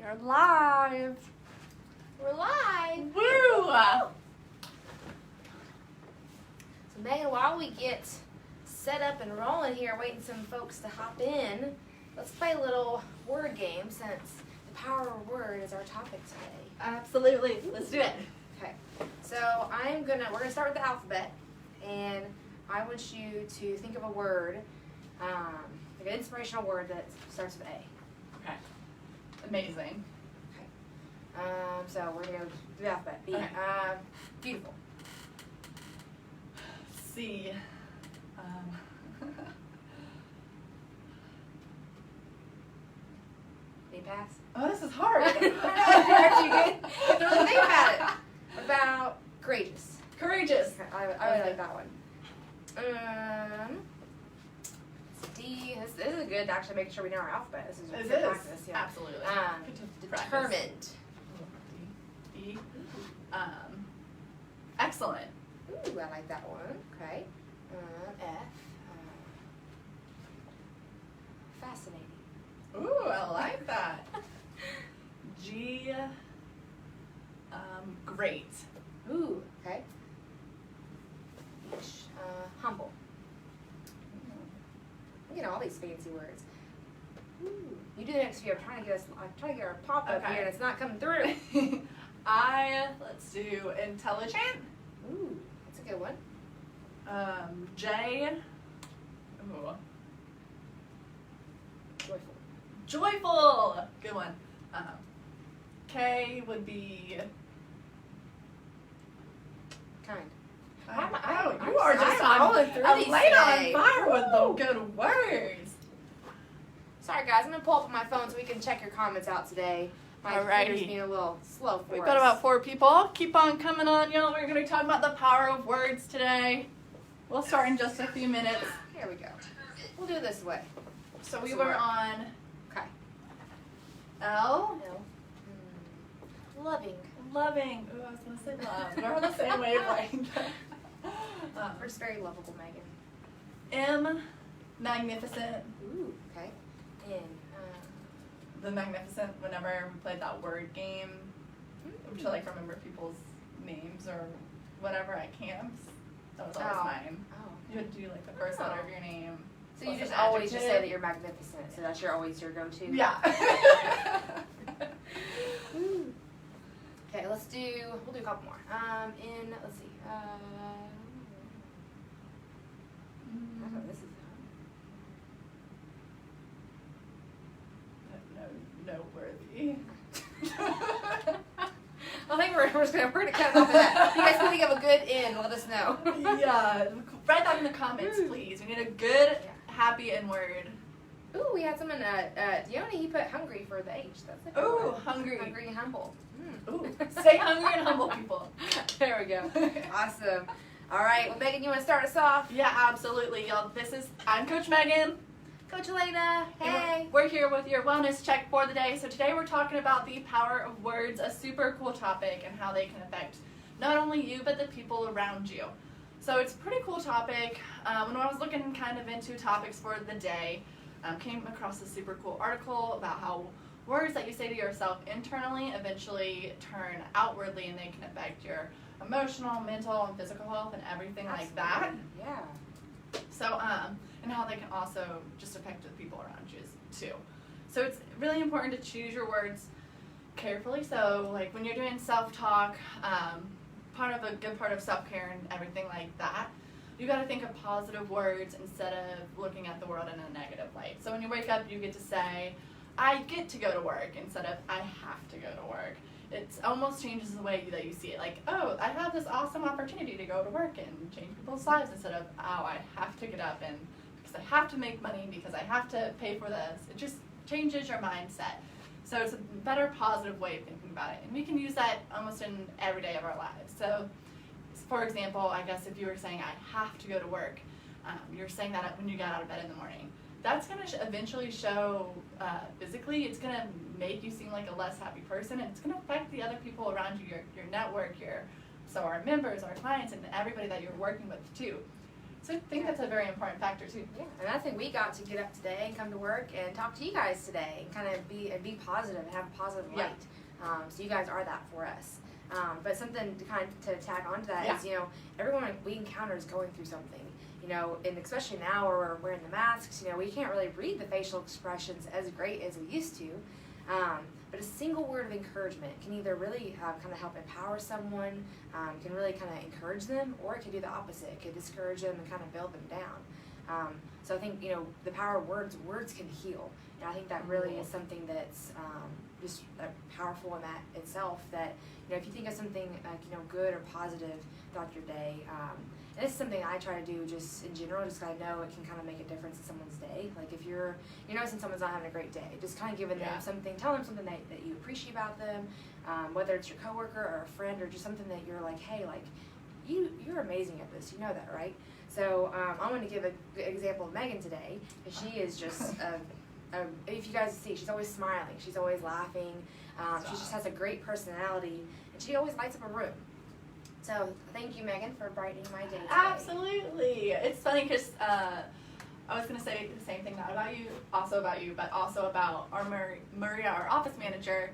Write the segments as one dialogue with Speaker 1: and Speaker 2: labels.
Speaker 1: We are live.
Speaker 2: We're live.
Speaker 1: Woo!
Speaker 2: So Megan, while we get set up and rolling here, waiting some folks to hop in, let's play a little word game since the power of word is our topic today.
Speaker 1: Absolutely. Let's do it.
Speaker 2: Okay. So we're gonna start with the alphabet, and I want you to think of a word, like an inspirational word that starts with A.
Speaker 1: Okay. Amazing.
Speaker 2: So we're gonna go through the alphabet. B.
Speaker 1: Okay.
Speaker 2: Beautiful.
Speaker 1: C.
Speaker 2: B. Pass.
Speaker 1: Oh, this is hard.
Speaker 2: Actually, good. Really think about it. About courageous.
Speaker 1: Courageous.
Speaker 2: Okay, I really like that one. D. This is good. Actually, making sure we know our alphabet. This is
Speaker 1: It
Speaker 2: good
Speaker 1: is.
Speaker 2: practice. Yeah.
Speaker 1: Absolutely. Good to practice.
Speaker 2: Determined.
Speaker 1: D. Excellent.
Speaker 2: Ooh, I like that one. Okay. F. Fascinating.
Speaker 1: Ooh, I like that. G. Great.
Speaker 2: Ooh. Okay. H. Humble. You know all these fancy words. Ooh. You do the next few. I'm trying to get our pop up
Speaker 1: Okay.
Speaker 2: here, and it's not coming through.
Speaker 1: Let's do intelligent.
Speaker 2: Ooh, that's a good one.
Speaker 1: J. Ooh.
Speaker 2: Joyful.
Speaker 1: Joyful. Good one. K would be.
Speaker 2: Kind.
Speaker 1: You are just
Speaker 2: rolling through
Speaker 1: I'm
Speaker 2: these
Speaker 1: late on
Speaker 2: today.
Speaker 1: fire with the good words.
Speaker 2: Sorry guys, I'm gonna pull up my phone so we can check your comments out today. My
Speaker 1: Alrighty.
Speaker 2: computer's being a little slow for
Speaker 1: We've
Speaker 2: us.
Speaker 1: got about 4 people. Keep on coming on, y'all. We're going to be talking about the power of words today. We'll start in just a few minutes.
Speaker 2: Here we go. We'll do it this way.
Speaker 1: So we were on
Speaker 2: Okay.
Speaker 1: L.
Speaker 2: Loving.
Speaker 1: Loving. Ooh, I was going to say love. We're on the same wavelength.
Speaker 2: We're just very lovable, Megan.
Speaker 1: M. Magnificent.
Speaker 2: Ooh, okay. N.
Speaker 1: The Magnificent, whenever we played that word game, to like remember people's names or whatever at camps, that was always mine.
Speaker 2: Oh.
Speaker 1: You had to do like the first letter of your name.
Speaker 2: So you
Speaker 1: plus
Speaker 2: just
Speaker 1: an
Speaker 2: always just
Speaker 1: adjective.
Speaker 2: say that you're magnificent. So that's always your go-to.
Speaker 1: Yeah.
Speaker 2: Okay, we'll do a couple more. Let's see. I don't know, this is
Speaker 1: Noteworthy.
Speaker 2: I think we're gonna cut off of that. If you guys can think of a good end, let us know.
Speaker 1: Yeah, write that in the comments, please. We need a good, happy N word.
Speaker 2: Ooh, we had someone, Dione, he put hungry for the H. That's a good
Speaker 1: Ooh,
Speaker 2: one.
Speaker 1: hungry.
Speaker 2: Hungry and humble.
Speaker 1: Ooh, stay hungry and humble, people.
Speaker 2: There we go. Awesome. All right, well, Megan, you want to start us off?
Speaker 1: Yeah, absolutely, y'all. I'm Coach Megan.
Speaker 2: Coach Alana, hey.
Speaker 1: We're here with your wellness check for the day. So today we're talking about the power of words, a super cool topic, and how they can affect not only you, but the people around you. So it's a pretty cool topic. When I was looking kind of into topics for the day, came across a super cool article about how words that you say to yourself internally eventually turn outwardly, and they can affect your emotional, mental, and physical health and everything like that.
Speaker 2: Yeah.
Speaker 1: So, and how they can also just affect the people around you too. So it's really important to choose your words carefully. So like when you're doing self-talk, a good part of self-care and everything like that, you got to think of positive words instead of looking at the world in a negative light. So when you wake up, you get to say, I get to go to work instead of I have to go to work. It almost changes the way that you see it. Like, oh, I have this awesome opportunity to go to work and change people's lives instead of, oh, I have to get up and because I have to make money, because I have to pay for this. It just changes your mindset. So it's a better positive way of thinking about it. And we can use that almost in every day of our lives. So, for example, I guess if you were saying, I have to go to work, you're saying that when you got out of bed in the morning. That's going to eventually show physically. It's going to make you seem like a less happy person, and it's going to affect the other people around you, your network, our members, our clients, and everybody that you're working with too. So I think that's a very important factor too.
Speaker 2: Yeah, and I think we got to get up today and come to work and talk to you guys today and kind of be positive and have a positive light. So you guys are that for us. But something to tag on to that is, everyone we encounter is going through something. And especially now where we're wearing the masks, we can't really read the facial expressions as great as we used to. But a single word of encouragement can either really kind of help empower someone, can really kind of encourage them, or it could do the opposite. It could discourage them and kind of build them down. So I think, the power of words can heal. And I think that really is something that's just powerful in that itself, that, if you think of something like, good or positive throughout your day, and this is something I try to do just in general, just because I know it can kind of make a difference in someone's day. Like if you're noticing someone's not having a great day, just kind of giving them something, tell them something that you appreciate about them, whether it's your coworker or a friend, or just something that you're like, hey, like, you're amazing at this, that, right? So I want to give an example of Meaghan today, because she is just, if you guys see, she's always smiling, she's always laughing, she just has a great personality, and she always lights up a room. So thank you, Meaghan, for brightening my day today.
Speaker 1: Absolutely. It's funny because I was going to say the same thing, not about you, but also about our Maria, our office manager.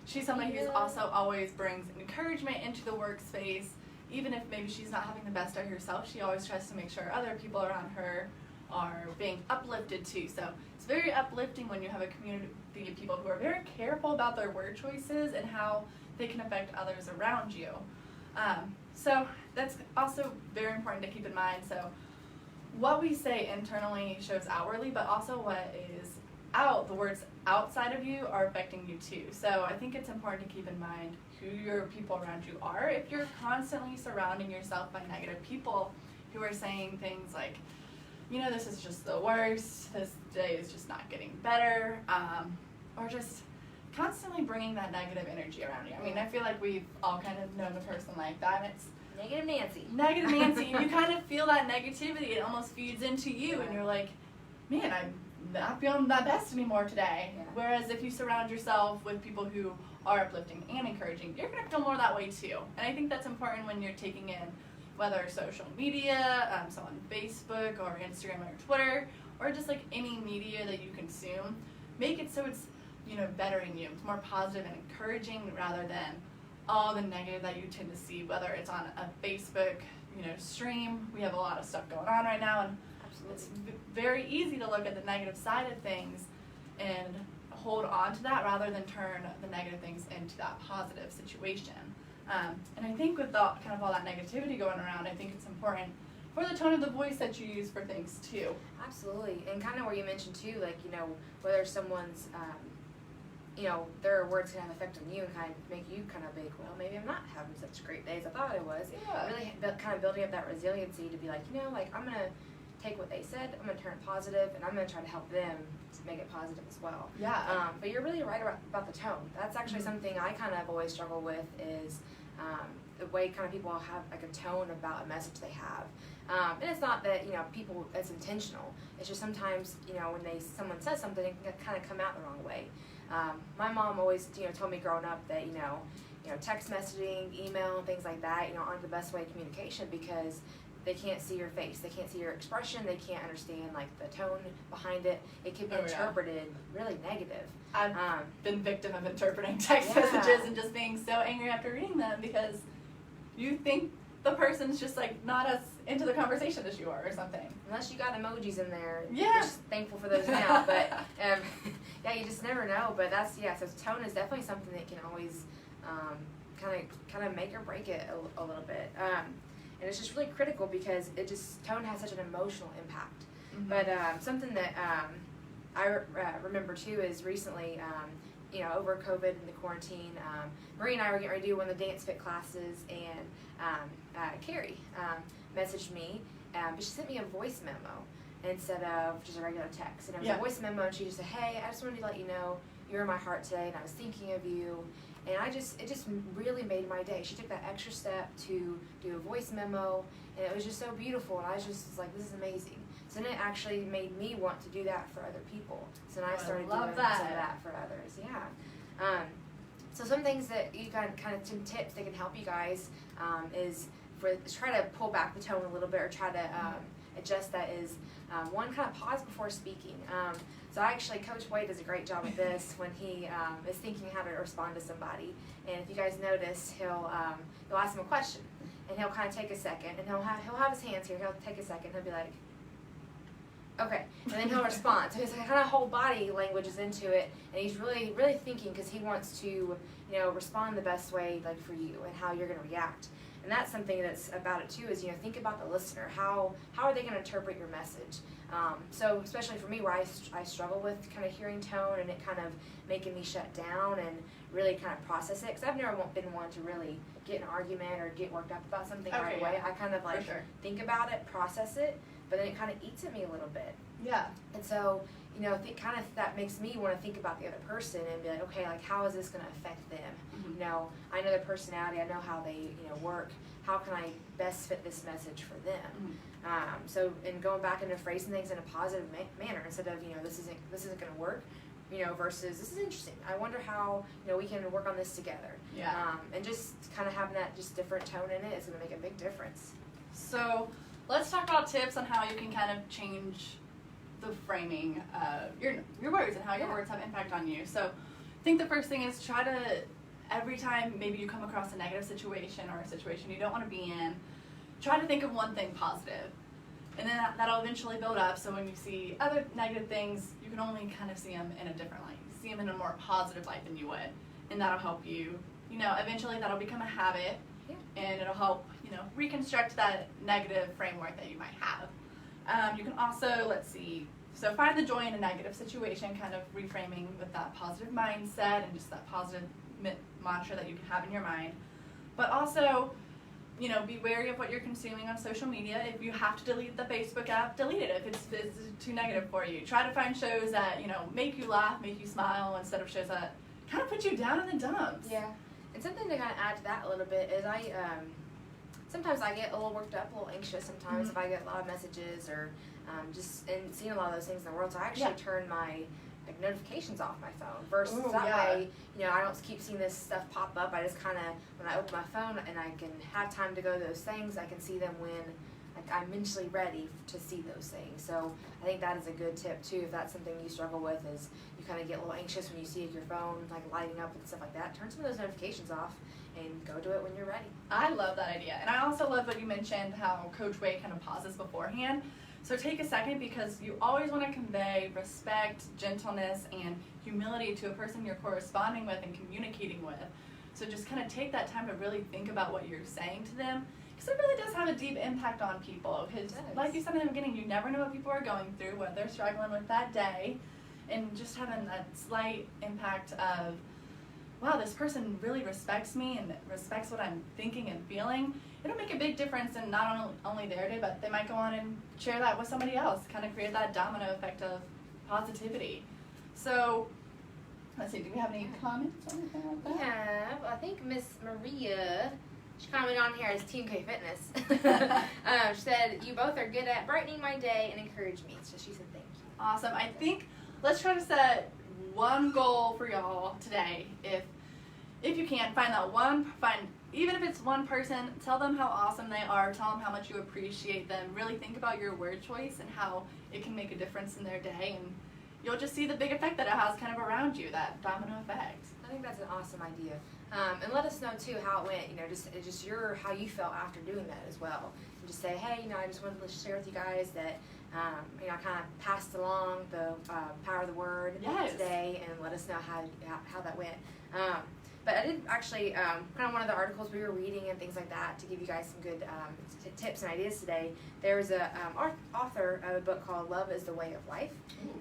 Speaker 1: She's somebody who's also always brings encouragement into the workspace. Even if maybe she's not having the best day herself, she always tries to make sure other people around her are being uplifted too. So it's very uplifting when you have a community of people who are very careful about their word choices and how they can affect others around you. So that's also very important to keep in mind. So what we say internally shows outwardly, but also what is the words outside of you are affecting you too. So I think it's important to keep in mind who your people around you are. If you're constantly surrounding yourself by negative people who are saying things like, this is just the worst, this day is just not getting better, or just constantly bringing that negative energy around you. I mean, I feel like we've all kind of known a person like that, and it's
Speaker 2: Negative Nancy.
Speaker 1: Negative Nancy. You kind of feel that negativity. It almost feeds into you, and you're like, man, I'm not feeling that best anymore today.
Speaker 2: Yeah.
Speaker 1: Whereas if you surround yourself with people who are uplifting and encouraging, you're going to feel more that way too. And I think that's important when you're taking in whether social media, so on Facebook or Instagram or Twitter, or just like any media that you consume. Make it so it's bettering you. It's more positive and encouraging rather than all the negative that you tend to see, whether it's on a Facebook, stream. We have a lot of stuff going on right now, and it's very easy to look at the negative side of things and hold on to that rather than turn the negative things into that positive situation. And I think with all that negativity going around, I think it's important for the tone of the voice that you use for things too.
Speaker 2: Absolutely, and kind of where you mentioned too, like, whether someone's, their words can have an effect on you and kind of make you kind of think, well, maybe I'm not having such great days I thought I was.
Speaker 1: Yeah.
Speaker 2: Really kind of building up that resiliency to be like, I'm going to take what they said, I'm going to turn it positive, and I'm going to try to help them to make it positive as well.
Speaker 1: Yeah.
Speaker 2: But you're really right about the tone. That's actually something I kind of always struggle with is the way kind of people have like a tone about a message they have. And it's not that, people, it's intentional. It's just sometimes, when someone says something, it can kind of come out the wrong way. My mom always, told me growing up that, text messaging, email, and things like that, aren't the best way of communication because they can't see your face, they can't see your expression, they can't understand like the tone behind it. It can be interpreted really negative.
Speaker 1: I've been victim of interpreting text messages and just being so angry after reading them because you think the person's just like not as into the conversation as you are or something.
Speaker 2: Unless you got emojis in there.
Speaker 1: Yeah.
Speaker 2: You're just thankful for those now. But you just never know. But so tone is definitely something that can always kind of make or break it a little bit. And it's just really critical because tone has such an emotional impact. Mm-hmm. But something that I remember too is recently, over COVID and the quarantine, Marie and I were getting ready to do one of the Dance Fit classes, and Carrie messaged me, but she sent me a voice memo instead of just a regular text. And it was a voice memo, and she just said, hey, I just wanted to let you know you're in my heart today, and I was thinking of you. And it just really made my day. She took that extra step to do a voice memo, and it was just so beautiful. And I was just like, this is amazing. So then it actually made me want to do that for other people. So then I started doing some of that for others. Yeah. So some things that you kind of some tips that can help you guys is try to pull back the tone a little bit, or try to adjust that is one, kind of pause before speaking. So actually, Coach Wade does a great job at this when he is thinking how to respond to somebody. And if you guys notice, he'll ask him a question, and he'll kind of take a second, and he'll have his hands here. He'll take a second. He'll be like, okay, and then he'll respond. So his kind of whole body language is into it, and he's really, really thinking because he wants to, respond the best way, like for you, and how you're going to react. And that's something that's about it too. Is think about the listener. How are they going to interpret your message? So especially for me, where I struggle with kind of hearing tone and it kind of making me shut down and really kind of process it, because I've never been one to really get in an argument or get worked up about something right away. I kind of like think about it, process it, but then it kind of eats at me a little bit.
Speaker 1: Yeah.
Speaker 2: And so, that makes me want to think about the other person and be like, okay, like how is this going to affect them?
Speaker 1: Mm-hmm.
Speaker 2: I know their personality, I know how they, work. How can I best fit this message for them?
Speaker 1: Mm-hmm.
Speaker 2: So in going back into phrasing things in a positive manner instead of, this isn't going to work, versus this is interesting. I wonder how, we can work on this together.
Speaker 1: Yeah.
Speaker 2: And just kind of having that just different tone in it is going to make a big difference.
Speaker 1: So let's talk about tips on how you can kind of change the framing of your words and how your words have impact on you. So I think the first thing is try to, every time maybe you come across a negative situation or a situation you don't want to be in, try to think of one thing positive. And then that'll eventually build up, so when you see other negative things, you can only kind of see them in a different light. You see them in a more positive light than you would. And that'll help you, eventually that'll become a habit, and it'll help, reconstruct that negative framework that you might have. You can also, so find the joy in a negative situation, kind of reframing with that positive mindset and just that positive mantra that you can have in your mind. But also, be wary of what you're consuming on social media. If you have to delete the Facebook app, delete it if it's too negative for you. Try to find shows that, make you laugh, make you smile, instead of shows that kind of put you down in the dumps.
Speaker 2: Yeah. And something to kind of add to that a little bit is sometimes I get a little worked up, a little anxious sometimes if I get a lot of messages or and seeing a lot of those things in the world. So I actually turn my notifications off my phone versus way, I don't keep seeing this stuff pop up. I just kind of, when I open my phone and I can have time to go to those things, I can see them when I'm mentally ready to see those things. So I think that is a good tip too. If that's something you struggle with, is you kind of get a little anxious when you see your phone lighting up and stuff like that. Turn some of those notifications off and go do it when you're ready.
Speaker 1: I love that idea. And I also love what you mentioned, how Coach Wade kind of pauses beforehand. So take a second, because you always want to convey respect, gentleness, and humility to a person you're corresponding with and communicating with. So just kind of take that time to really think about what you're saying to them, because it really does have a deep impact on people. Because like you said in the beginning, you never know what people are going through, what they're struggling with that day, and just having that slight impact of, wow, this person really respects me and respects what I'm thinking and feeling. It'll make a big difference in not only their day, but they might go on and share that with somebody else, kind of create that domino effect of positivity. So, let's see, do we have any comments or anything like that?
Speaker 2: Yeah, I think Miss Maria, she commented on here as Team K Fitness. She said, you both are good at brightening my day and encourage me. So she said thank you.
Speaker 1: Awesome. I think, let's try to set one goal for y'all today. If you can, even if it's one person, tell them how awesome they are, tell them how much you appreciate them. Really think about your word choice and how it can make a difference in their day, and you'll just see the big effect that it has kind of around you, that domino effect.
Speaker 2: I think that's an awesome idea. And let us know too how it went, just how you felt after doing that as well. And just say, hey, I just wanted to share with you guys that I kind of passed along the power of the word today, and let us know how that went. But I did actually, kind of one of the articles we were reading and things like that, to give you guys some good tips and ideas today. There was a author of a book called Love is the Way of Life,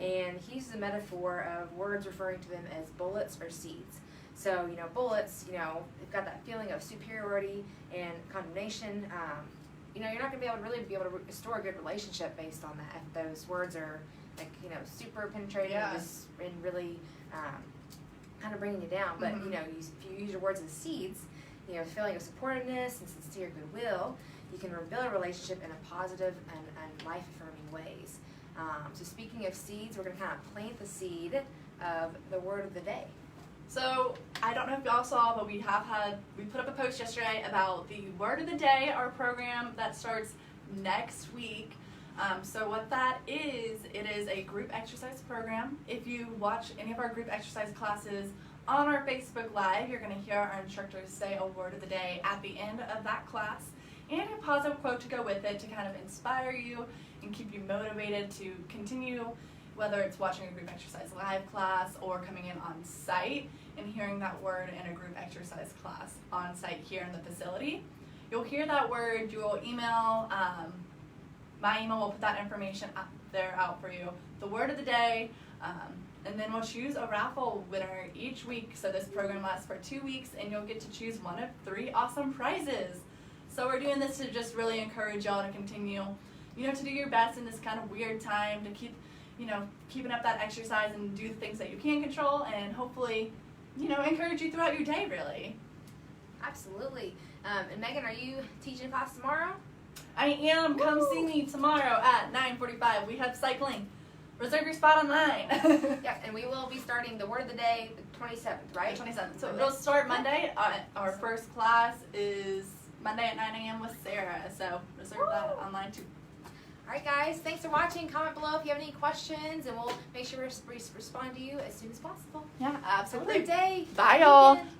Speaker 2: and he uses a metaphor of words referring to them as bullets or seeds. So, bullets, they've got that feeling of superiority and condemnation. You're not going to be able to restore a good relationship based on that if those words are super penetrating and really kind of bringing you down. But if you use your words as seeds, feeling of supportiveness and sincere goodwill, you can build a relationship in a positive and life-affirming ways. So speaking of seeds, we're going to kind of plant the seed of the word of the day.
Speaker 1: So I don't know if y'all saw, but we put up a post yesterday about the word of the day, our program that starts next week. So what that is, it is a group exercise program. If you watch any of our group exercise classes on our Facebook Live, you're going to hear our instructors say a word of the day at the end of that class and a positive quote to go with it to kind of inspire you and keep you motivated to continue, whether it's watching a group exercise live class or coming in on site and hearing that word in a group exercise class on site here in the facility. You'll hear that word, you will email, my email will put that information out for you, the word of the day, and then we'll choose a raffle winner each week. So this program lasts for 2 weeks and you'll get to choose one of 3 awesome prizes. So we're doing this to just really encourage y'all to continue, to do your best in this kind of weird time, to keep, keeping up that exercise and do the things that you can control and hopefully, encourage you throughout your day, really.
Speaker 2: Absolutely. And Meaghan, are you teaching class tomorrow?
Speaker 1: I am.
Speaker 2: Woo!
Speaker 1: Come see me tomorrow at 9:45. We have cycling. Reserve your spot online.
Speaker 2: Yeah, and we will be starting the word of the day the 27th, right?
Speaker 1: 27th. So it'll start Monday. Our first class is Monday at 9 a.m. with Sarah. So reserve that online too.
Speaker 2: All right, guys. Thanks for watching. Comment below if you have any questions, and we'll make sure we respond to you as soon as possible.
Speaker 1: Yeah,
Speaker 2: Have a
Speaker 1: absolutely.
Speaker 2: great day.
Speaker 1: Bye, y'all.
Speaker 2: Weekend.